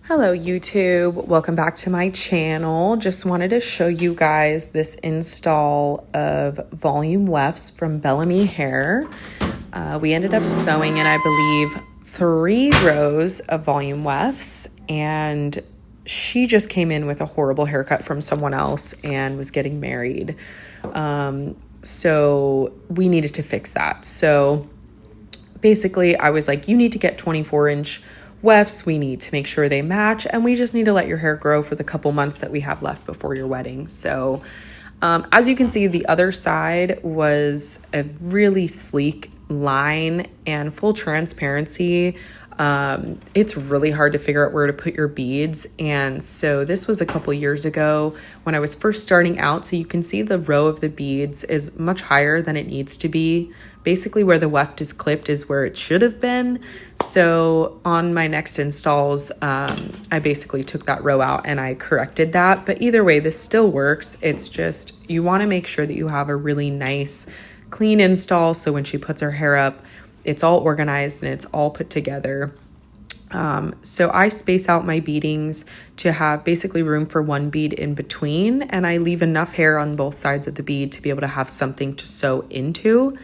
Hello YouTube, welcome back to my channel. Just wanted to show you guys this install of volume wefts from Bellami hair. We ended up sewing in, I believe, 3 rows of volume wefts, and she just came in with a horrible haircut from someone else and was getting married. So we needed to fix that. So basically I was like, you need to get 24-inch wefts. We need to make sure they match, and we just need to let your hair grow for the couple months that we have left before your wedding. So as you can see, the other side was a really sleek line and full transparency. It's really hard to figure out where to put your beads. And so this was a couple years ago when I was first starting out. So you can see the row of the beads is much higher than it needs to be. Basically where the weft is clipped is where it should have been. So on my next installs, I basically took that row out and I corrected that. But either way, this still works. It's just, you want to make sure that you have a really nice, clean install. So when she puts her hair up, it's all organized and it's all put together. So I space out my beadings to have basically room for one bead in between, and I leave enough hair on both sides of the bead to be able to have something to sew into.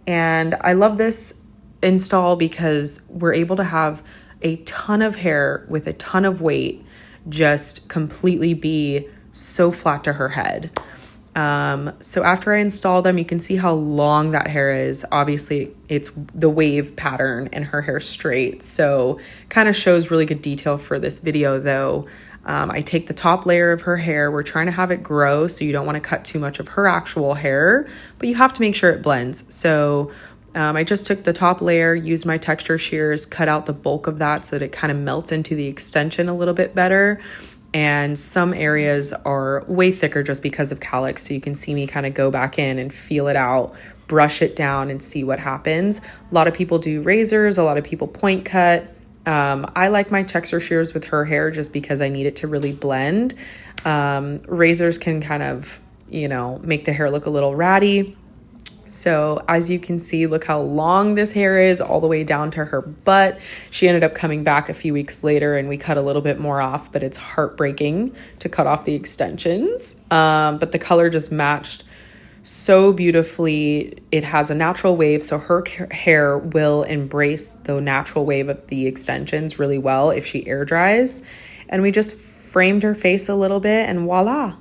And I love this install because we're able to have a ton of hair with a ton of weight just completely be so flat to her head. So after I install them, you can see how long that hair is. Obviously it's the wave pattern and her hair straight. So kind of shows really good detail for this video though. I take the top layer of her hair. We're trying to have it grow, so you don't want to cut too much of her actual hair, but you have to make sure it blends. So I just took the top layer, used my texture shears, cut out the bulk of that so that it kind of melts into the extension a little bit better. And some areas are way thicker just because of calyx. So you can see me kind of go back in and feel it out, brush it down and see what happens. A lot of people do razors, a lot of people point cut. I like my texture shears with her hair just because I need it to really blend. Razors can kind of, make the hair look a little ratty. So as you can see, look how long this hair is all the way down to her butt. She ended up coming back a few weeks later and we cut a little bit more off, but it's heartbreaking to cut off the extensions. But the color just matched so beautifully. It has a natural wave, so her hair will embrace the natural wave of the extensions really well if she air dries. And we just framed her face a little bit and voila.